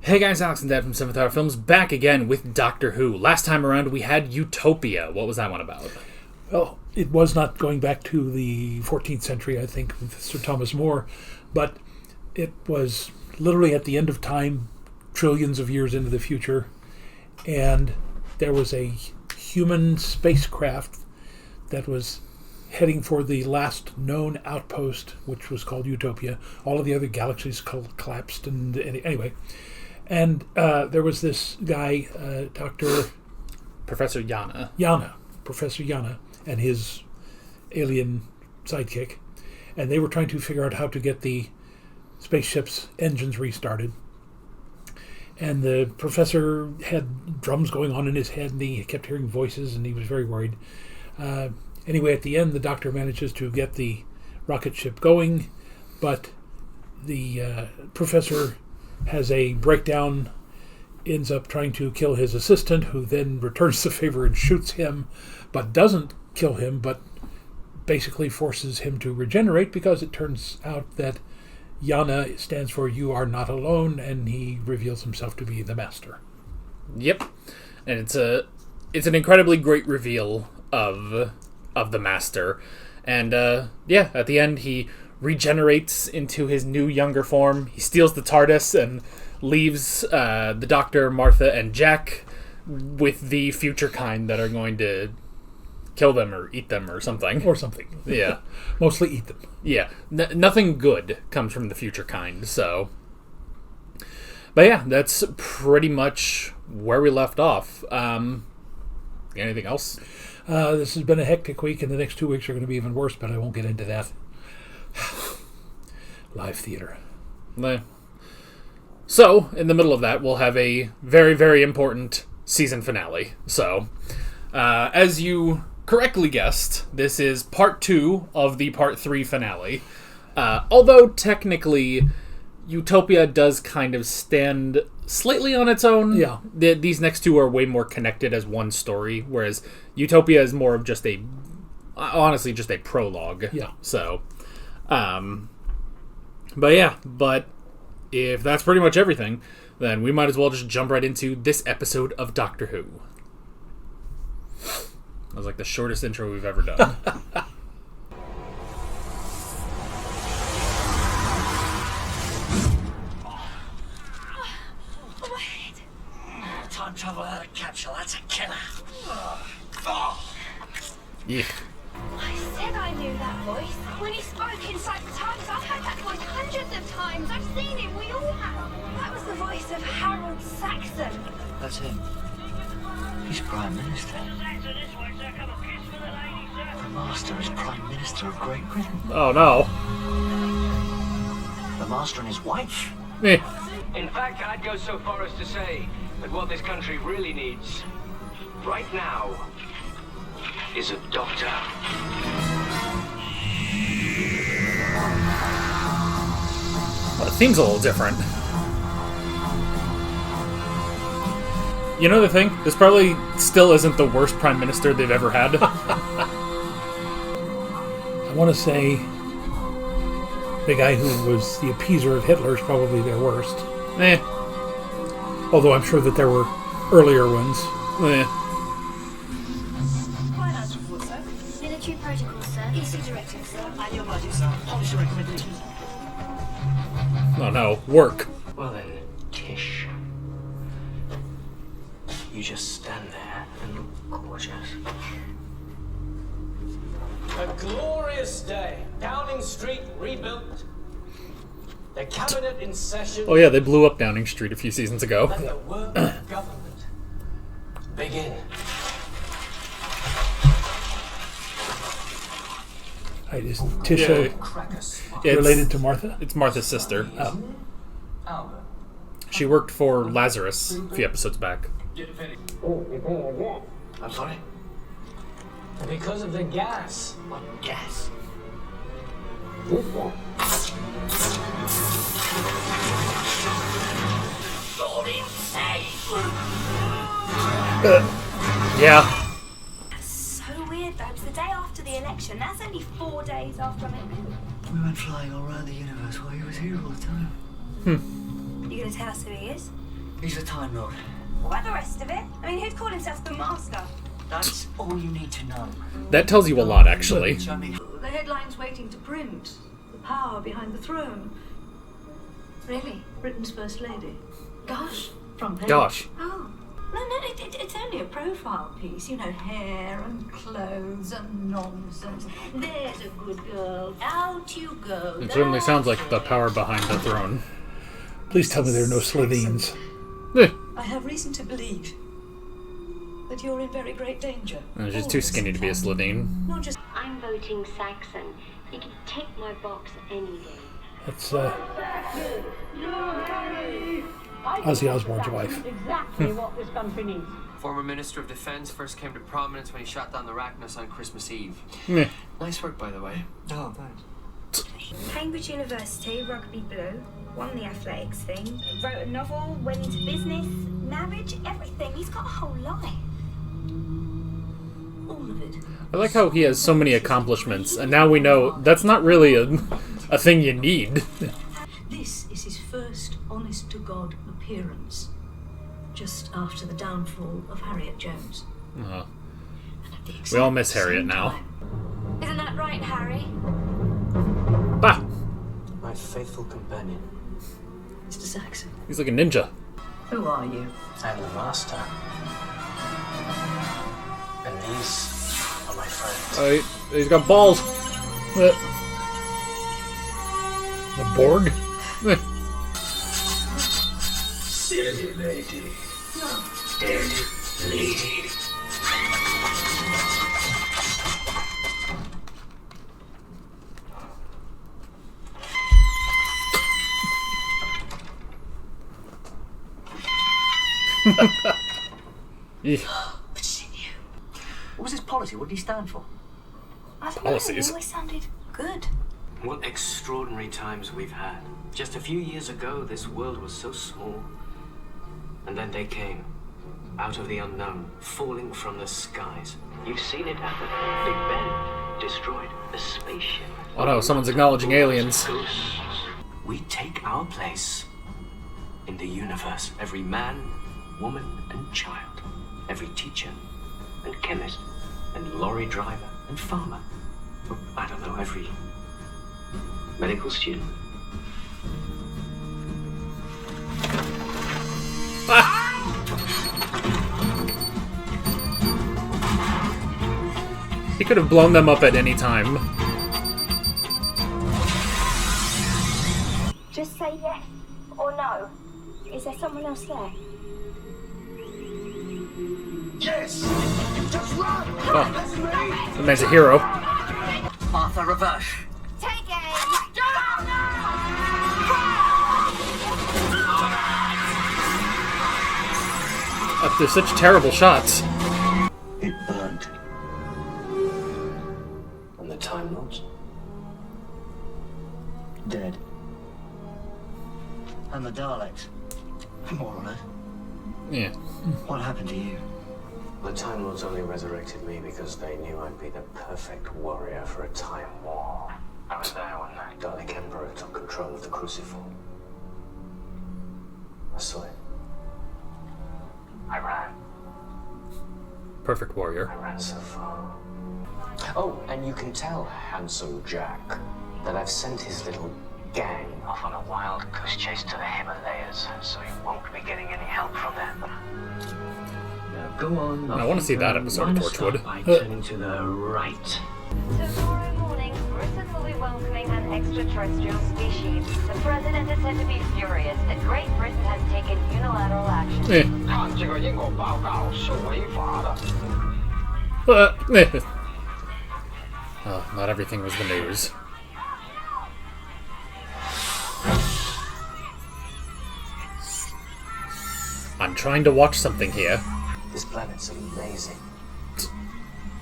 Hey guys, Alex and Dad from 7th Hour Films, back again with Doctor Who. Last time around we had Utopia. What was that one about? Well, it was not going back to the 14th century, I think, with Sir Thomas More, but it was literally at the end of time, trillions of years into the future, and there was a human spacecraft that was heading for the last known outpost, which was called Utopia. All of the other galaxies collapsed, and anyway. And there was this guy, Professor Yana. Professor Yana, and his alien sidekick. And they were trying to figure out how to get the spaceship's engines restarted. And the professor had drums going on in his head, and he kept hearing voices, and he was very worried. Anyway, at the end, the doctor manages to get the rocket ship going, but the professor has a breakdown, ends up trying to kill his assistant, who then returns the favor and shoots him, but doesn't kill him, but basically forces him to regenerate, because it turns out that Yana stands for "You Are Not Alone," and he reveals himself to be the Master. Yep. And it's an incredibly great reveal of the Master. And at the end he regenerates into his new, younger form. He steals the TARDIS and leaves the Doctor, Martha, and Jack with the future kind that are going to kill them or eat them or something. Yeah. Mostly eat them. Yeah. Nothing good comes from the future kind, so... But yeah, that's pretty much where we left off. Anything else? This has been a hectic week, and the next 2 weeks are going to be even worse, but I won't get into that. Live theater. So, in the middle of that, we'll have a very, very important season finale. So, as you correctly guessed, this is part 2 of the part 3 finale. Although, technically, Utopia does kind of stand slightly on its own. Yeah. These next two are way more connected as one story, whereas Utopia is more of just a prologue. Yeah. So, but if that's pretty much everything, then we might as well just jump right into this episode of Doctor Who. That was like the shortest intro we've ever done. Time travel out of capsule, that's a killer. Yeah. I said I knew that voice. When he spoke inside the TARDIS, I've heard that voice hundreds of times. I've seen him, we all have. That was the voice of Harold Saxon. That's him. He's Prime Minister. The Master is Prime Minister of Great Britain. Oh no. The Master and his wife. Eh. In fact, I'd go so far as to say that what this country really needs, right now, is a doctor. Well, the theme's a little different. You know the thing? This probably still isn't the worst prime minister they've ever had. I want to say the guy who was the appeaser of Hitler is probably their worst. Eh. Although I'm sure that there were earlier ones. Eh. Finance report, sir. Military protocol, sir. EC directive, sir. Annual budget, sir. Policy recommendations. Oh no. Work. Well then, Tish. You just stand there and look gorgeous. A glorious day. Downing Street rebuilt. The cabinet in session. Oh yeah, they blew up Downing Street a few seasons ago. Let the work of government begin. Is Tisha related to Martha? It's Martha's sister. Oh. Albert. She worked for Lazarus a few episodes back. I'm sorry? Because of the gas. What gas? Yeah. That's so weird, though. It's the day after the election. That's only 4 days after I met him. We went flying all around the universe while he was here all the time. You gonna tell us who he is? He's a Time Lord. What about the rest of it? I mean, who'd call himself the Master? That's all you need to know. That tells you a lot, actually. Show me. The headline's waiting to print. The power behind the throne. Really? Britain's First Lady. Gosh. Front page. Gosh. Oh. No, it's only a profile piece. You know, hair and clothes and nonsense. There's a good girl. Out you go. It certainly sounds like the power behind the throne. Please tell me there are no Slovene. Eh, I have reason to believe that you're in very great danger. she's too skinny to be a Slovene. Not just I'm voting Saxon. You can take my box any day. That's Ozzy Osbourne's wife. exactly what this country needs. Former Minister of Defense first came to prominence when he shot down the Arachnos on Christmas Eve. Meh. Nice work, by the way. Oh, thanks. Cambridge University, rugby blue, won the athletics thing, wrote a novel, went into business, marriage, everything. He's got a whole life. All of it. I like how he has so many accomplishments, and now we know that's not really a thing you need. This is his first honest-to-God appearance, just after the downfall of Harriet Jones. Uh, And at the we all exact miss Harriet same now. time, Isn't that right, Harry? Bah! My faithful companion. Mr. Saxon, He's like a ninja. who are you? I'm the Master. And these are my friends. He's got balls. The Borg? Silly lady. Dead lady. Virginia. What was his policy? What did he stand for? I don't Policies. know, he always sounded good. What extraordinary times we've had. Just a few years ago, this world was so small. And then they came, out of the unknown, falling from the skies. You've seen it happen. Big Ben destroyed a spaceship. Oh no, someone's acknowledging aliens. Ghosts. We take our place in the universe. Every man, woman, and child. Every teacher, and chemist, and lorry driver, and farmer. I don't know, every medical student. He could have blown them up at any time. Just say yes or no. Is there someone else there? Yes! Just run! Oh, That's me! the man's a hero. Martha, reverse. Take aim! They're such terrible shots. It burned. And the Time Lords? Dead. And the Daleks. More or less. Yeah. What happened to you? The Time Lords only resurrected me because they knew I'd be the perfect warrior for a time war. I was there when the Dalek Emperor took control of the Crucible. I saw it. I ran. Perfect warrior. I ran so far. Oh, and you can tell Handsome Jack that I've sent his little gang off on a wild goose chase to the Himalayas, so he won't be getting any help from them. Now go on. I want to see that episode of Torchwood. By turning to the right. Tomorrow morning, Britain will be welcoming an extraterrestrial species. The president is said to be furious that Great Britain has taken unilateral action. Eh. 看这个因果报告是违法的。 Oh, not everything was the news. I'm trying to watch something here. This planet's amazing.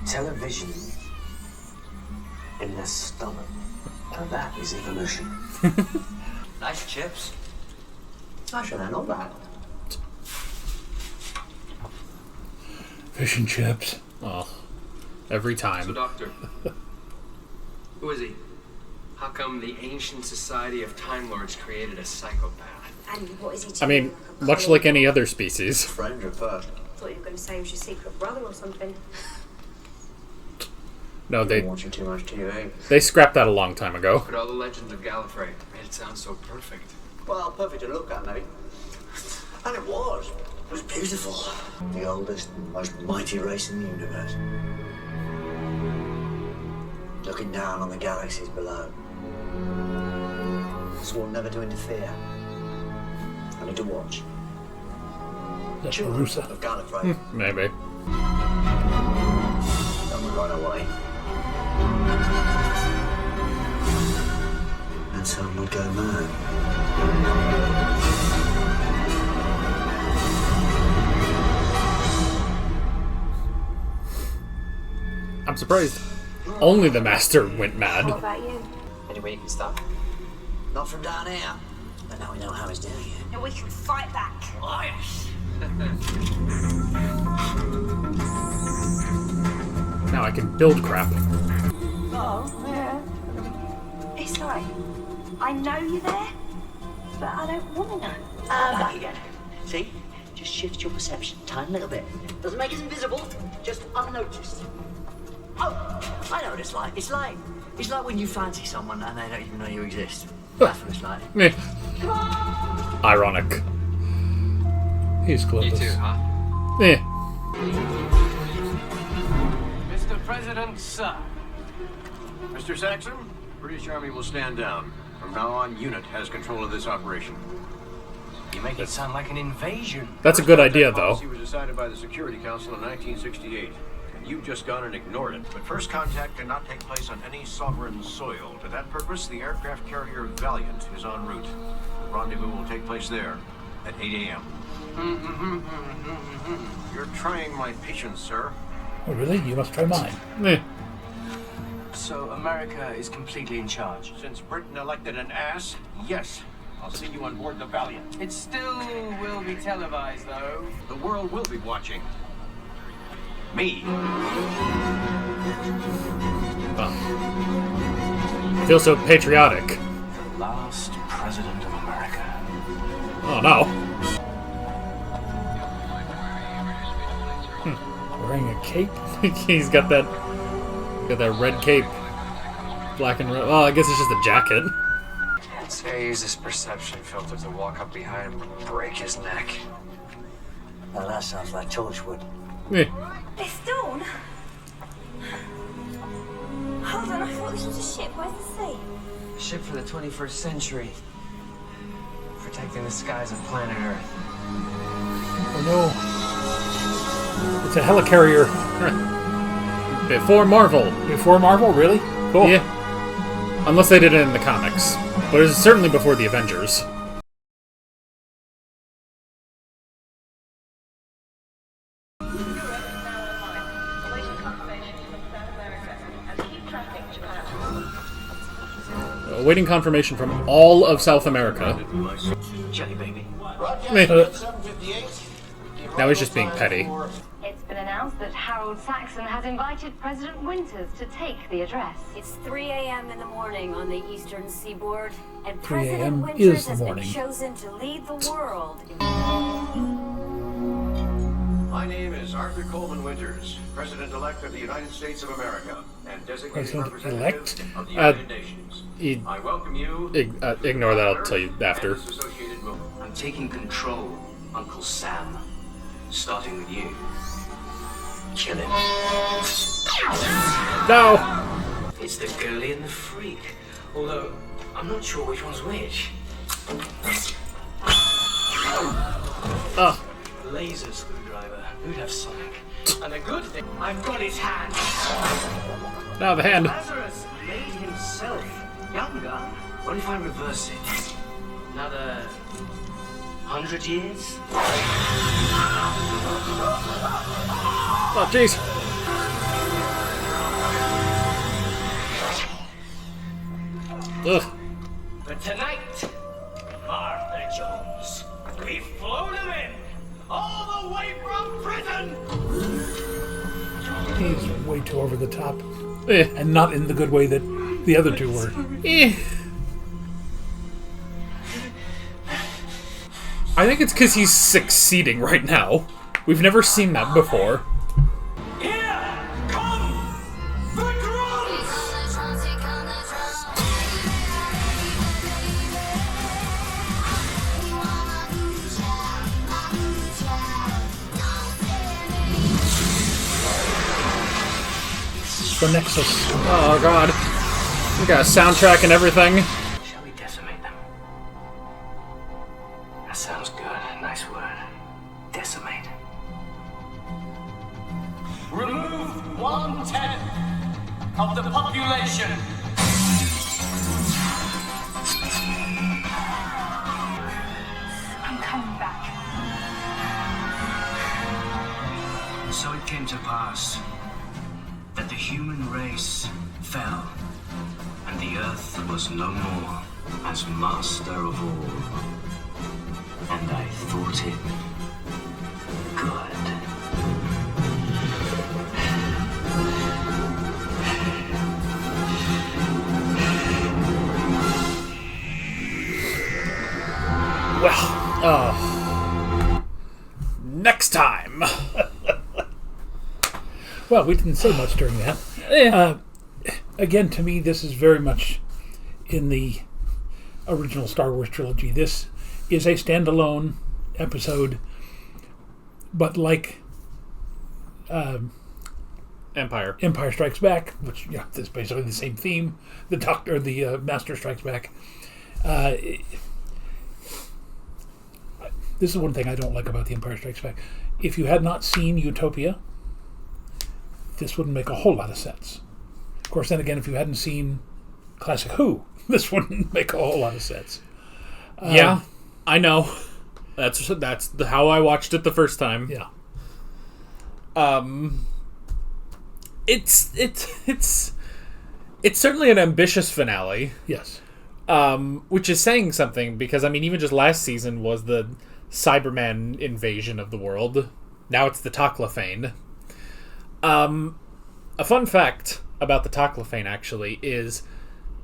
Television in their stomach. Now that is evolution. Nice chips. I should have known that. Fish and chips. Oh, every So, time. Doctor, who is he? How come the ancient society of Time Lords created a psychopath? And what is he I mean, much like any other species. Friend or foe? Thought you were going to say he was your secret brother or something. No, You've been watching too much TV. they scrapped that a long time ago. But all the legends of Gallifrey made it sound so perfect. Well, perfect to look at, maybe. And it was. It was beautiful. The oldest and most mighty race in the universe. Looking down on the galaxies below. Swore never to interfere. Only to watch. That's Children Verussa. of Gallifrey. Maybe. Some would run away. And some would go mad. I'm surprised. Only the Master went mad. What about you? Any way you can stop? Not from down here. But now we know how he's doing it. And we can fight back. Oh, yes. Now I can build crap. Oh, yeah. It's like, I know you're there, but I don't want to know. Back again. See? Just shift your perception a tiny little bit. Doesn't make us invisible, just unnoticed. Oh, I know what it's like. It's like when you fancy someone and they don't even know you exist. That's what it's like. Meh. Ironic. He's You clueless. too, huh? Eh. Mr. President, sir. Mr. Saxon, British Army will stand down. From now on, UNIT has control of this operation. You make it sound like an invasion. That's a good idea, though. Policy was decided by the Security Council in 1968. And you've just gone and ignored it. But first contact cannot take place on any sovereign soil. To that purpose, the aircraft carrier Valiant is en route. The rendezvous will take place there at 8 a.m. You're trying my patience, sir. Oh, really? You must try mine. Eh. So America is completely in charge. Since Britain elected an ass, yes. I'll see you on board the Valiant. It still will be televised, though. The world will be watching. Me. Feel so patriotic. The last president of America. Oh no. Wearing a cape? He's got that red cape. Black and red. Oh, I guess it's just a jacket. Say I use this perception filter to walk up behind him and break his neck. Now that sounds like Torchwood. Eh. It's dawn. Hold on, I thought this was a ship. Where's the sea? A ship for the 21st century. Protecting the skies of planet Earth. Oh no. It's a helicarrier. Before Marvel. Before Marvel? Really? Cool. Yeah. Unless they did it in the comics. But it's certainly before the Avengers. Awaiting confirmation from all of South America. Jelly baby. Now he's just being petty. It's been announced that Harold Saxon has invited President Winters to take the address. It's 3 a.m. in the morning on the eastern seaboard, and 3 President a.m. Winters is the has been morning. chosen to lead the world. My name is Arthur Coleman Winters, President-elect of the United States of America, and designated President-elect? representative of the United Nations. He- I welcome you. Ignore that, I'll tell you after. and this associated movement. I'm taking control, Uncle Sam. Starting with you. Kill him. No! It's the girly and the freak. Although, I'm not sure which one's which. Ugh. Laser screwdriver. Who'd have Sonic? And the good thing, I've got his hand. Now the hand. Lazarus made himself younger. What if I reverse it? Another 100 years? Oh, jeez. Ugh. But tonight, Martha Jones, we've flown him in, all the way from prison. He's way too over the top. Eh. And not in the good way that the other two were. Eh. I think it's because he's succeeding right now. We've never seen that before. Here come the drums! The Nexus. Oh god. We got a soundtrack and everything. Shall we decimate them? That sounds good. Nice word. Decimate. Remove 1/10 of the population. I'm coming back. So it came to pass that the human race fell, and the earth was no more as master of all. And I thought it good. Well, next time. Well, we didn't say much during that. Again, to me, this is very much in the original Star Wars trilogy. This is a standalone episode, but like Empire Strikes Back, which is basically the same theme. The Master Strikes Back. This is one thing I don't like about The Empire Strikes Back. If you had not seen Utopia, this wouldn't make a whole lot of sense. Of course, then again, if you hadn't seen Classic Who, this wouldn't make a whole lot of sense. Yeah, I know. That's how I watched it the first time. Yeah. It's certainly an ambitious finale. Yes. Which is saying something, because I mean, even just last season was the Cyberman invasion of the world. Now it's the Toclafane. A fun fact about the Toclafane, actually, is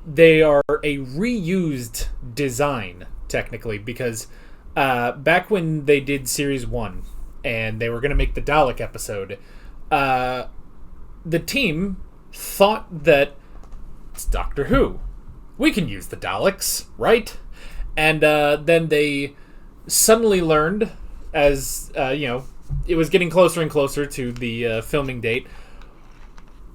they are a reused design, technically, because back when they did Series 1 and they were going to make the Dalek episode, the team thought that it's Doctor Who. We can use the Daleks, right? And then they suddenly learned, as, it was getting closer and closer to the filming date,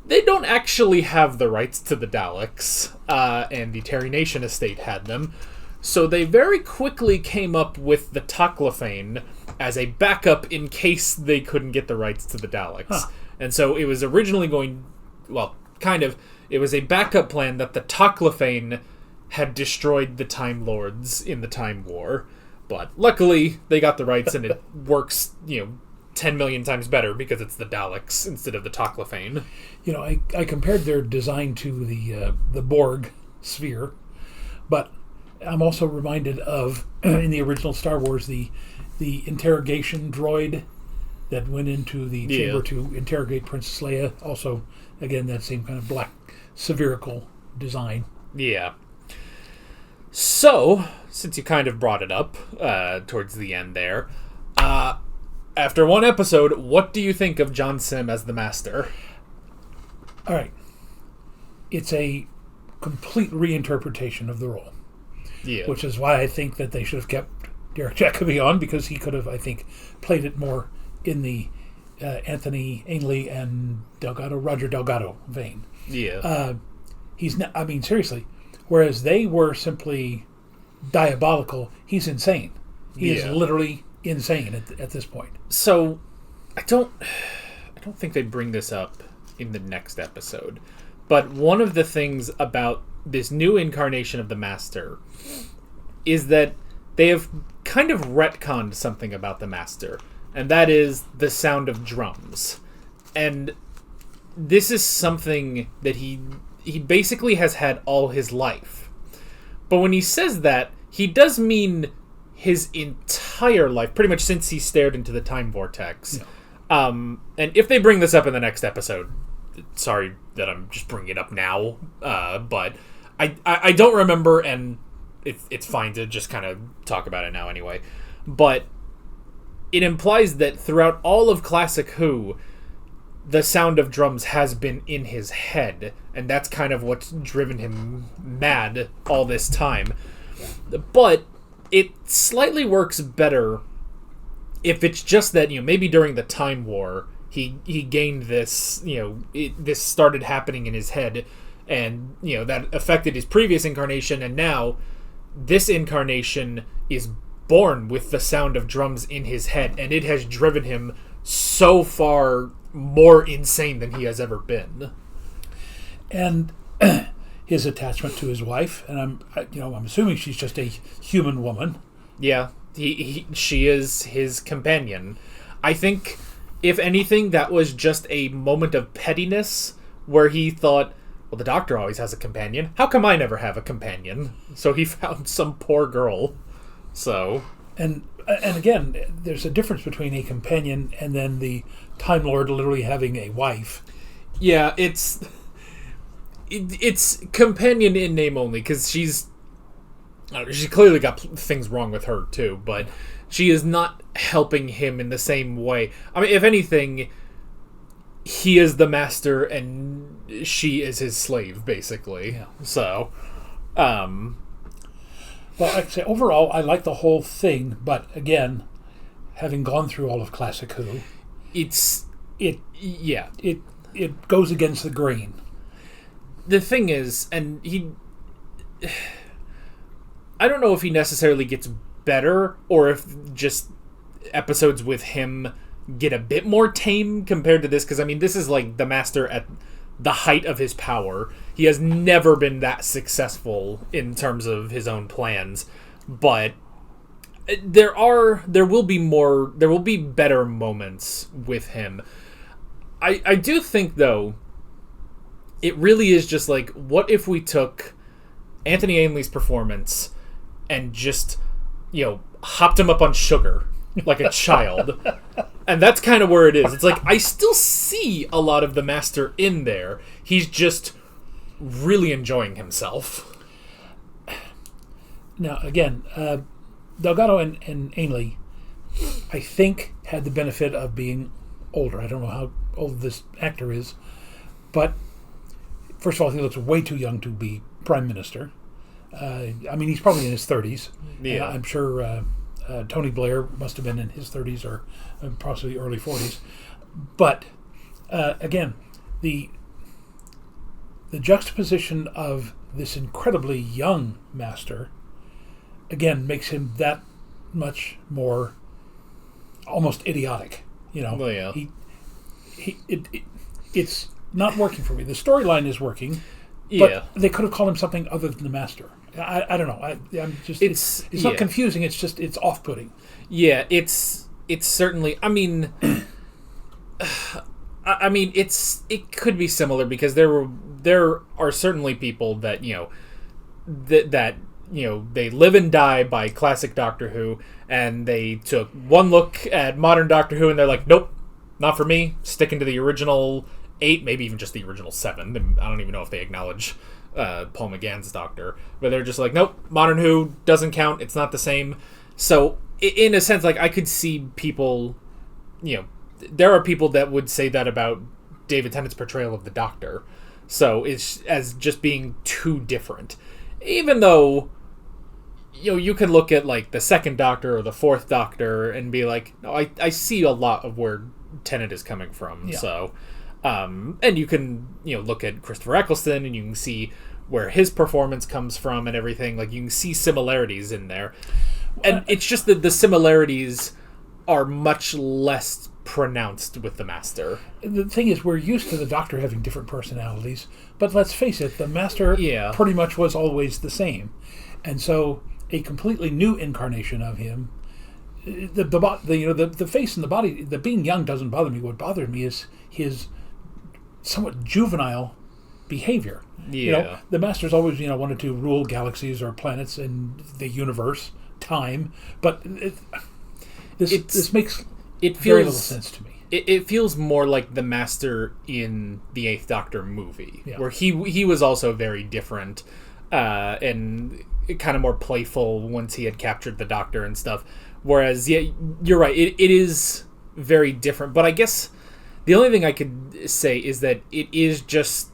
they don't actually have the rights to the Daleks, and the Terry Nation estate had them. So they very quickly came up with the Toclafane as a backup in case they couldn't get the rights to the Daleks. Huh. And so it was originally it was a backup plan that the Toclafane had destroyed the Time Lords in the Time War. But luckily, they got the rights, and it works, 10 million times better because it's the Daleks instead of the Toclafane. I compared their design to the Borg sphere, but I'm also reminded of, in the original Star Wars, the interrogation droid that went into the chamber to interrogate Princess Leia. Also, again, that same kind of black spherical design. Yeah. So, since you kind of brought it up towards the end there, after one episode, what do you think of John Simm as the Master? All right. It's a complete reinterpretation of the role. Yeah. Which is why I think that they should have kept Derek Jacobi on, because he could have, I think, played it more in the Anthony Ainley and Roger Delgado vein. Yeah. Seriously. Whereas they were simply diabolical, he's insane. He is literally insane at this point. So, I don't think they bring this up in the next episode. But one of the things about this new incarnation of the Master is that they have kind of retconned something about the Master, and that is the sound of drums. And this is something that he basically has had all his life. But when he says that, he does mean his entire life, pretty much since he stared into the time vortex. Yeah. And if they bring this up in the next episode, sorry that I'm just bringing it up now, but I don't remember, and it's fine to just kind of talk about it now anyway. but it implies that throughout all of Classic Who, the sound of drums has been in his head, and that's kind of what's driven him mad all this time. But it slightly works better if it's just that, maybe during the Time War, he gained this, this started happening in his head, and, that affected his previous incarnation, and now this incarnation is born with the sound of drums in his head, and it has driven him so far more insane than he has ever been. And his attachment to his wife, and I'm assuming she's just a human woman. Yeah, she is his companion. I think, if anything, that was just a moment of pettiness where he thought, well, the Doctor always has a companion. How come I never have a companion? So he found some poor girl. So... And again, there's a difference between a companion and then the Time Lord literally having a wife. Yeah, it's companion in name only, because she's clearly got things wrong with her too, but she is not helping him in the same way. I mean, if anything, he is the master and she is his slave, basically. Yeah. So, well, I'd say overall, I like the whole thing, but again, having gone through all of Classic Who, it goes against the grain. The thing is, and I don't know if he necessarily gets better, or if just episodes with him get a bit more tame compared to this, because, I mean, this is like the Master at the height of his power. He has never been that successful in terms of his own plans, but there will be better moments with him. I do think, though, it really is just like, what if we took Anthony Ainley's performance and just, hopped him up on sugar like a child? And that's kind of where it is. It's like, I still see a lot of the Master in there. He's just really enjoying himself. Now, again, Delgado and Ainley, I think, had the benefit of being older. I don't know how old this actor is, but first of all, he looks way too young to be Prime Minister. I mean, he's probably in his 30s. Yeah. I'm sure Tony Blair must have been in his 30s or possibly early 40s. But, again, the juxtaposition of this incredibly young Master, again, makes him that much more almost idiotic. Well, yeah. It's not working for me. The storyline is working, but yeah, they could have called him something other than the Master. I don't know. I'm just it's not confusing. It's just it's off-putting. Yeah, it's certainly. I mean, it could be similar, because there are certainly people that that they live and die by classic Doctor Who, and they took one look at modern Doctor Who and they're like, nope, not for me. Sticking to the original 8, maybe even just the original 7. I don't even know if they acknowledge Paul McGann's Doctor, but they're just like, nope, modern Who doesn't count. It's not the same. So in a sense, like, I could see people, there are people that would say that about David Tennant's portrayal of the Doctor. So it's as just being too different, even though you can look at like the second Doctor or the fourth Doctor and be like, no, I see a lot of where Tennant is coming from. Yeah. So, and you can look at Christopher Eccleston and you can see where his performance comes from and everything. Like, you can see similarities in there, and it's just that the similarities are much less pronounced with the Master. The thing is, we're used to the Doctor having different personalities, but let's face it, the Master pretty much was always the same, and so a completely new incarnation of him, the face and the body, the being young doesn't bother me. What bothers me is his somewhat juvenile behavior. Yeah. The Master's always wanted to rule galaxies or planets and the universe, time, but this makes very little sense to me. It feels more like the Master in the 8th Doctor movie, where he was also very different and kind of more playful once he had captured the Doctor and stuff. Whereas, yeah, you're right. It is very different. But I guess the only thing I could say is that it is just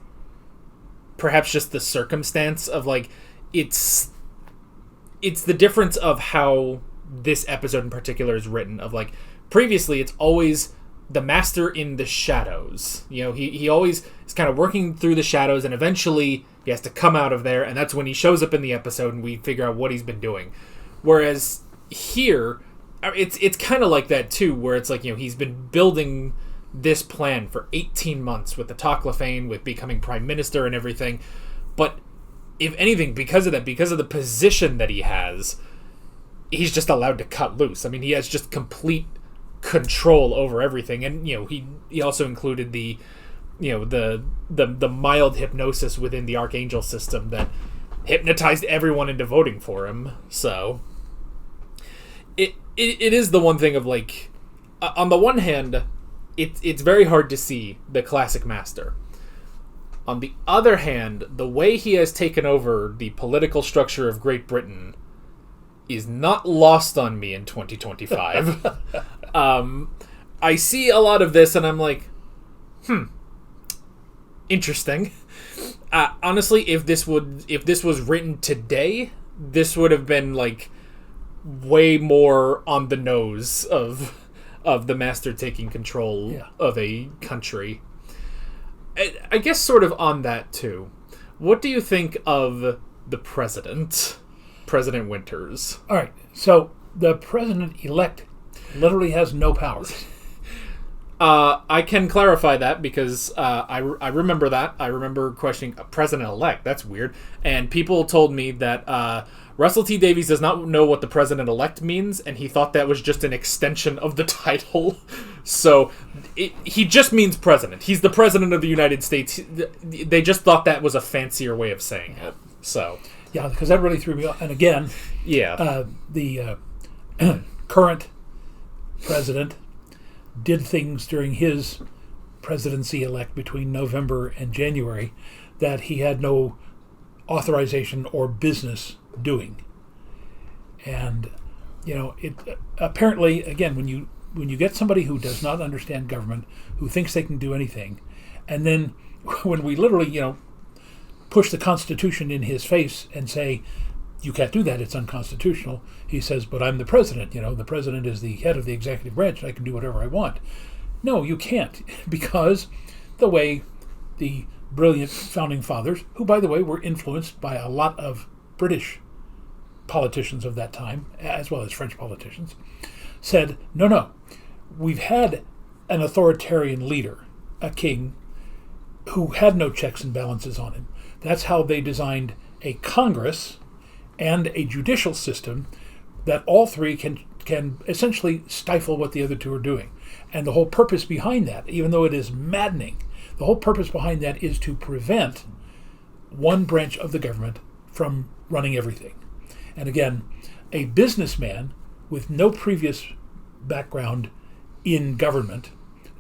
perhaps just the circumstance of, like, it's the difference of how this episode in particular is written. Of, like, previously it's always the master in the shadows. You know, he always is kind of working through the shadows, and eventually he has to come out of there, and that's when he shows up in the episode and we figure out what he's been doing. Whereas here, it's kind of like that too, where it's like, you know, he's been building this plan for 18 months with the Toclafane, with becoming prime minister and everything. But if anything, because of that, because of the position that he has, he's just allowed to cut loose. I mean, he has just complete control over everything. And, you know, he also included the, you know, the mild hypnosis within the Archangel system that hypnotized everyone into voting for him. So it is the one thing of, like, on the one hand, it's very hard to see the classic master. On the other hand, the way he has taken over the political structure of Great Britain is not lost on me in 2025. I see a lot of this and I'm like, interesting. Honestly, if this was written today, this would have been, like, way more on the nose of the master taking control of a country. I guess sort of on that too. What do you think of the president, President Winters? All right, so the president-elect literally has no powers. I can clarify that because I remember that. I remember questioning president-elect. That's weird. And people told me that Russell T. Davies does not know what the president-elect means, and he thought that was just an extension of the title. So he just means president. He's the president of the United States. They just thought that was a fancier way of saying it. So yeah, because that really threw me off. And again, the current president did things during his presidency-elect between November and January that he had no authorization or business doing. And, you know, it apparently, again, when you get somebody who does not understand government, who thinks they can do anything, and then when we literally, you know, push the Constitution in his face and say, you can't do that, it's unconstitutional, he says, but I'm the president, you know, the president is the head of the executive branch, and I can do whatever I want. No, you can't, because the way the brilliant founding fathers, who, by the way, were influenced by a lot of British politicians of that time, as well as French politicians, said, no, we've had an authoritarian leader, a king, who had no checks and balances on him. That's how they designed a Congress and a judicial system that all three can essentially stifle what the other two are doing. And the whole purpose behind that, even though it is maddening, the whole purpose behind that is to prevent one branch of the government from running everything. And again, a businessman with no previous background in government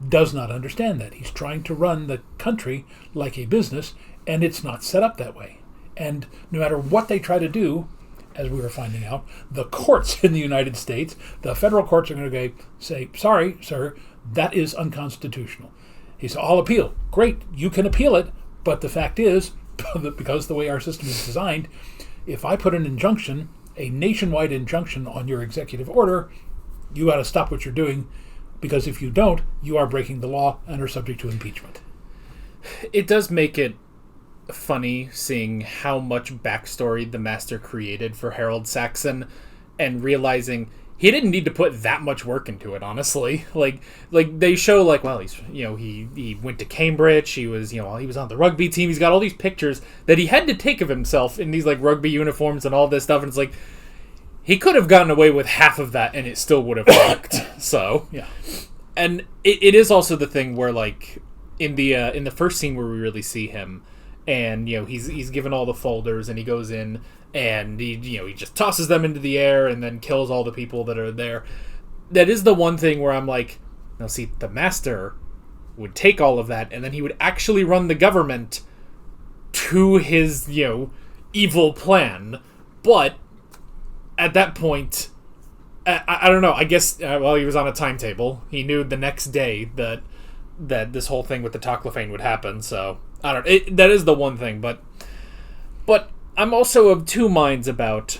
does not understand that. He's trying to run the country like a business, and it's not set up that way. And no matter what they try to do, as we were finding out, the courts in the United States, the federal courts are going to say, sorry, sir, that is unconstitutional. He said, I'll appeal. Great, you can appeal it, but the fact is, because the way our system is designed, if I put an injunction, a nationwide injunction on your executive order, you got to stop what you're doing, because if you don't, you are breaking the law and are subject to impeachment. It does make it funny seeing how much backstory the master created for Harold Saxon and realizing he didn't need to put that much work into it, honestly. Like they show, like, well, he's, you know, he went to Cambridge, he was, you know, he was on the rugby team, he's got all these pictures that he had to take of himself in these, like, rugby uniforms and all this stuff, and it's like, he could have gotten away with half of that and it still would have worked. So, yeah. And it is also the thing where, like, in the first scene where we really see him, and, you know, he's given all the folders and he goes in and he just tosses them into the air and then kills all the people that are there. That is the one thing where I'm like, now see, the master would take all of that and then he would actually run the government to his, you know, evil plan. But at that point, I don't know. I guess while he was on a timetable, he knew the next day that this whole thing with the Toclafane would happen. So I don't. That is the one thing, but I'm also of two minds about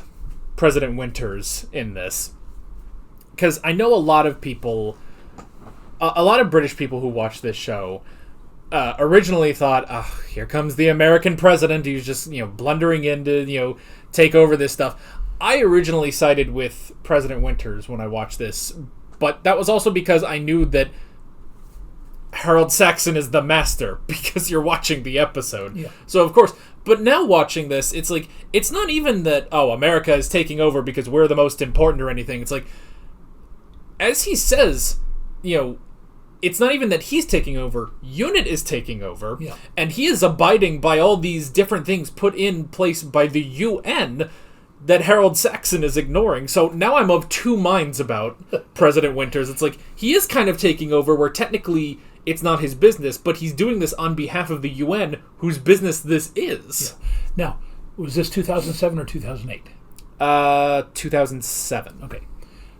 President Winters in this, because I know a lot of people, a lot of British people who watch this show, originally thought, "Oh, here comes the American president. He's just blundering in to take over this stuff." I originally sided with President Winters when I watched this, but that was also because I knew that Harold Saxon is the master, because you're watching the episode. Yeah. So, of course. But now watching this, it's like, it's not even that, America is taking over because we're the most important or anything. It's like, as he says, it's not even that he's taking over. UNIT is taking over. Yeah. And he is abiding by all these different things put in place by the UN that Harold Saxon is ignoring. So now I'm of two minds about President Winters. It's like, he is kind of taking over where technically it's not his business, but he's doing this on behalf of the UN, whose business this is. Yeah. Now, was this 2007 or 2008? 2007. Okay.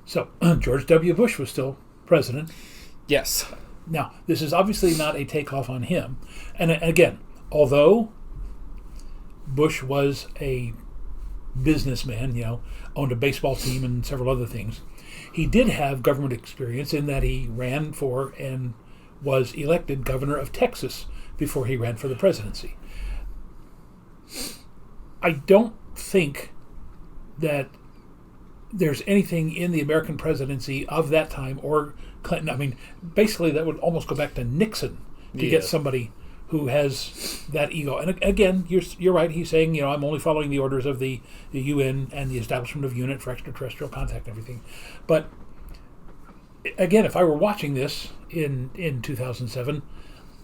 So, George W. Bush was still president. Yes. Now, this is obviously not a takeoff on him. And again, although Bush was a businessman, owned a baseball team and several other things, he did have government experience in that he ran for and was elected governor of Texas before he ran for the presidency. I don't think that there's anything in the American presidency of that time or Clinton. I mean, basically that would almost go back to Nixon to get somebody who has that ego. And again, you're right. He's saying, I'm only following the orders of the UN and the establishment of UNIT for extraterrestrial contact and everything. But again, if I were watching this in 2007,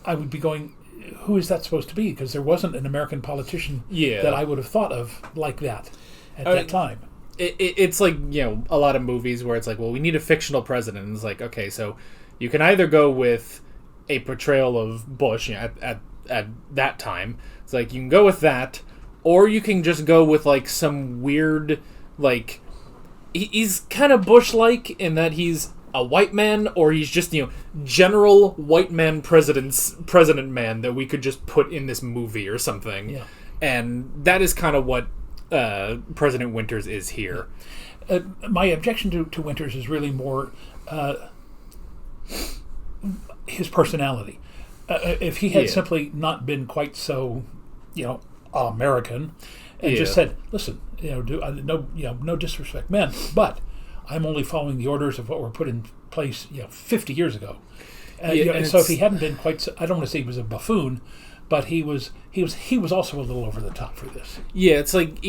I would be going, who is that supposed to be? Because there wasn't an American politician that I would have thought of like that at that time. It's like, a lot of movies where it's like, well, we need a fictional president. And it's like, okay, so you can either go with a portrayal of Bush at that time. It's like, you can go with that, or you can just go with like some weird, like, he's kind of Bush-like in that he's a white man, or he's just, general white man president man that we could just put in this movie or something. Yeah. And that is kind of what President Winters is here. My objection to Winters is really more his personality. If he had simply not been quite so, American, and just said, "Listen, no disrespect meant, but I'm only following the orders of what were put in place, 50 years ago." So if he hadn't been quite, I don't want to say he was a buffoon, but he was also a little over the top for this. Yeah, it's like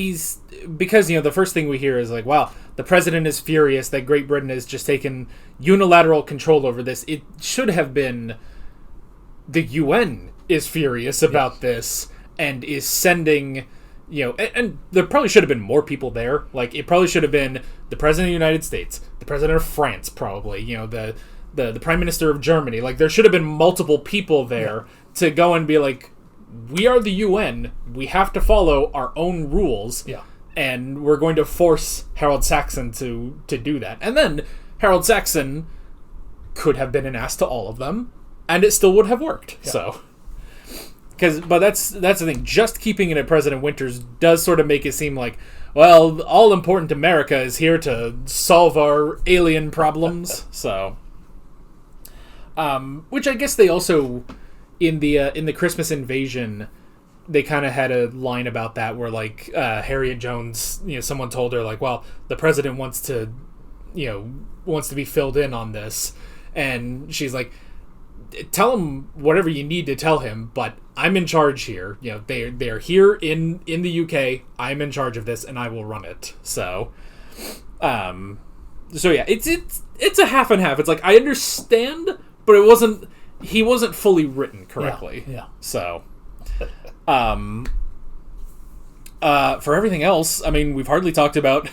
because the first thing we hear is like, wow, the president is furious that Great Britain has just taken unilateral control over this. It should have been the UN is furious about this and is sending, and there probably should have been more people there. Like, it probably should have been the president of the United States, the president of France, probably, the prime minister of Germany. Like, there should have been multiple people there to go and be like, we are the UN, we have to follow our own rules, and we're going to force Harold Saxon to do that. And then Harold Saxon could have been an ass to all of them, and it still would have worked. So, but that's the thing. Just keeping it at President Winters does sort of make it seem like, well, all important America is here to solve our alien problems. So, which I guess they also in the Christmas Invasion, they kind of had a line about that where like Harriet Jones, someone told her like, well, the president wants to be filled in on this, and she's like, tell him whatever you need to tell him, but I'm in charge here. They're here in the UK. I'm in charge of this, and I will run it. So, it's a half and half. It's like, I understand, but he wasn't fully written correctly. Yeah. So, for everything else, I mean, we've hardly talked about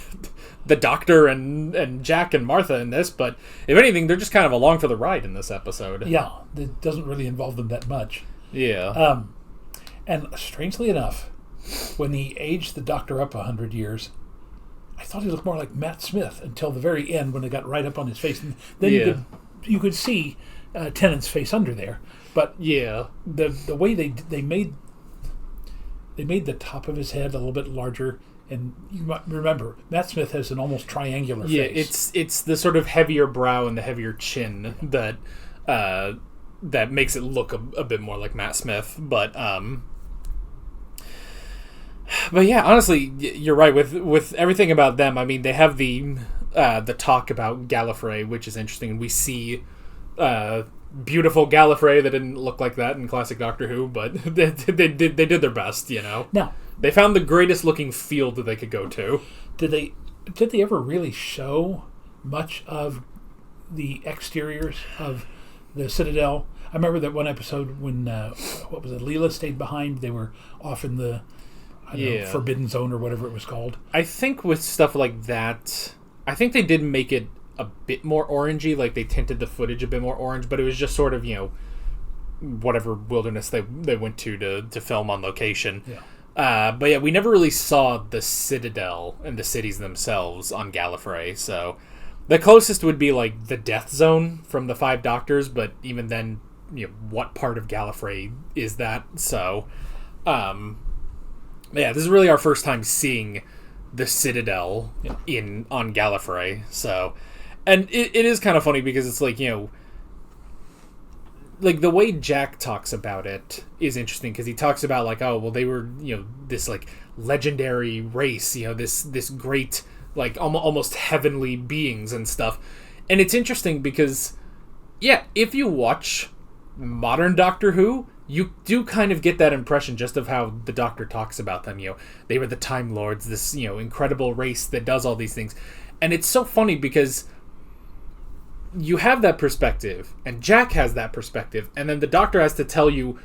the Doctor and Jack and Martha in this, but if anything, they're just kind of along for the ride in this episode. Yeah, it doesn't really involve them that much. Yeah. And strangely enough, when he aged the Doctor up 100 years, I thought he looked more like Matt Smith until the very end when they got right up on his face. And then you could see Tennant's face under there. But yeah, the way they made the top of his head a little bit larger. And you might remember, Matt Smith has an almost triangular face. Yeah, it's the sort of heavier brow and the heavier chin that makes it look a bit more like Matt Smith. But yeah, honestly, you're right with everything about them. I mean, they have the talk about Gallifrey, which is interesting, and we see beautiful Gallifrey that didn't look like that in classic Doctor Who, but they did their best, you know. Now, they found the greatest looking field that they could go to. Did they ever really show much of the exteriors of the Citadel? I remember that one episode when what was it? Leela stayed behind. They were off in the Forbidden Zone or whatever it was called. I think with stuff like that, I think they did make it a bit more orangey. Like they tinted the footage a bit more orange, but it was just sort of, you know, whatever wilderness they went to film on location. Yeah. But yeah, we never really saw the Citadel and the cities themselves on Gallifrey, so the closest would be like the Death Zone from the Five Doctors, but even then, you know, what part of Gallifrey is that? So, yeah, this is really our first time seeing the Citadel on Gallifrey, so, and it is kind of funny because it's like, you know, like the way Jack talks about it is interesting because he talks about like, oh, well, they were, you know, this like legendary race, you know, this great, like almost heavenly beings and stuff. And it's interesting because, yeah, if you watch modern Doctor Who, you do kind of get that impression just of how the Doctor talks about them. You know, they were the Time Lords, this, you know, incredible race that does all these things. And it's so funny because you have that perspective, and Jack has that perspective, and then the Doctor has to tell you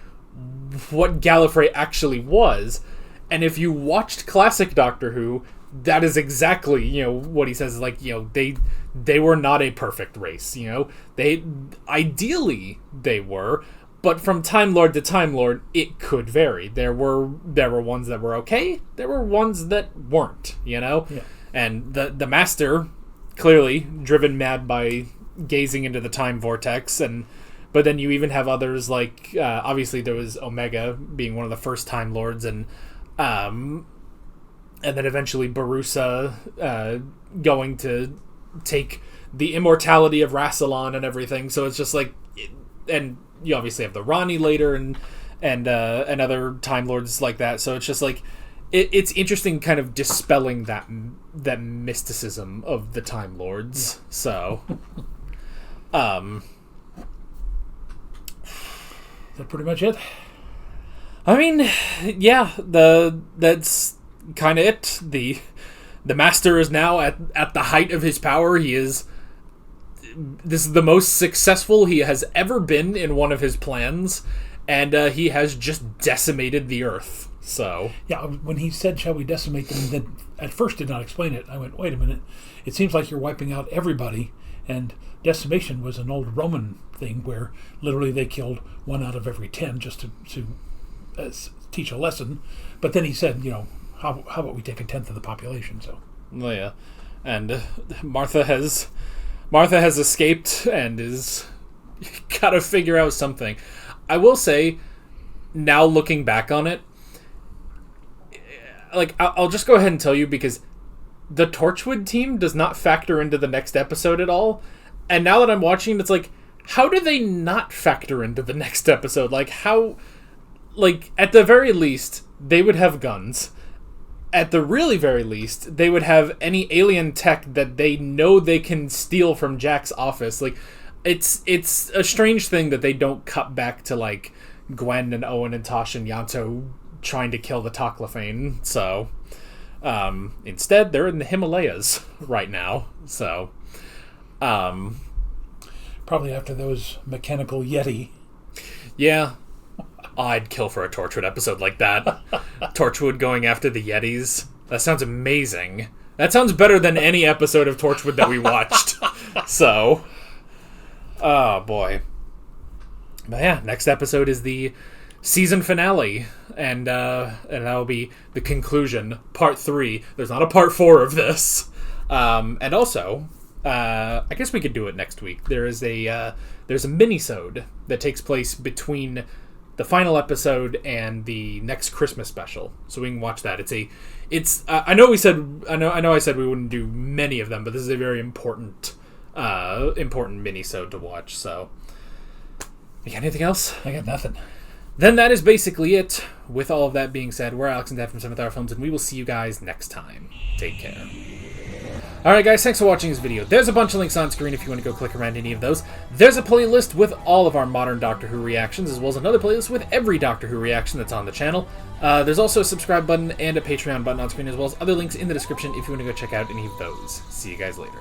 what Gallifrey actually was. And if you watched classic Doctor Who, that is exactly, you know, what he says. Like, you know, they were not a perfect race, you know. Ideally they were, but from Time Lord to Time Lord, it could vary. There were ones that were okay, there were ones that weren't, you know. Yeah. And the Master, clearly driven mad by gazing into the time vortex, but then you even have others like obviously there was Omega being one of the first Time Lords, and then eventually Barusa going to take the immortality of Rassilon and everything. So it's just like, and you obviously have the Rani later and other Time Lords like that. So it's just like it's interesting, kind of dispelling that mysticism of the Time Lords. Yeah. So. Is that pretty much it? I mean, yeah, that's kind of it. The Master is now at the height of his power. This is the most successful he has ever been in one of his plans, and he has just decimated the Earth. So yeah, when he said, "Shall we decimate them?" then at first did not explain it. I went, "Wait a minute! It seems like you're wiping out everybody." And decimation was an old Roman thing where literally they killed 1 out of every 10 just to teach a lesson. But then he said, you know, how about we take 1/10 of the population? So, well, yeah, and Martha has escaped and is got to figure out something. I will say, now looking back on it, like I'll just go ahead and tell you, because the Torchwood team does not factor into the next episode at all. And now that I'm watching, it's like, how do they not factor into the next episode? Like, how... Like, at the very least, they would have guns. At the really very least, they would have any alien tech that they know they can steal from Jack's office. Like, it's a strange thing that they don't cut back to, like, Gwen and Owen and Tosh and Yanto trying to kill the Toclafane, so... instead, they're in the Himalayas right now, so... probably after those mechanical Yeti. Yeah. I'd kill for a Torchwood episode like that. Torchwood going after the Yetis. That sounds amazing. That sounds better than any episode of Torchwood that we watched. So... Oh, boy. But yeah, next episode is the season finale, and that'll be the conclusion, part 3. There's not a part 4 of this. And also, I guess we could do it next week. There's a mini-sode that takes place between the final episode and the next Christmas special, so we can watch that. I know I said we wouldn't do many of them, but this is a very important mini-sode to watch. So, you got anything else? I got nothing. Then that is basically it. With all of that being said, we're Alex and Dad from 7th Hour Films, and we will see you guys next time. Take care. Alright guys, thanks for watching this video. There's a bunch of links on screen if you want to go click around any of those. There's a playlist with all of our modern Doctor Who reactions, as well as another playlist with every Doctor Who reaction that's on the channel. There's also a subscribe button and a Patreon button on screen, as well as other links in the description if you want to go check out any of those. See you guys later.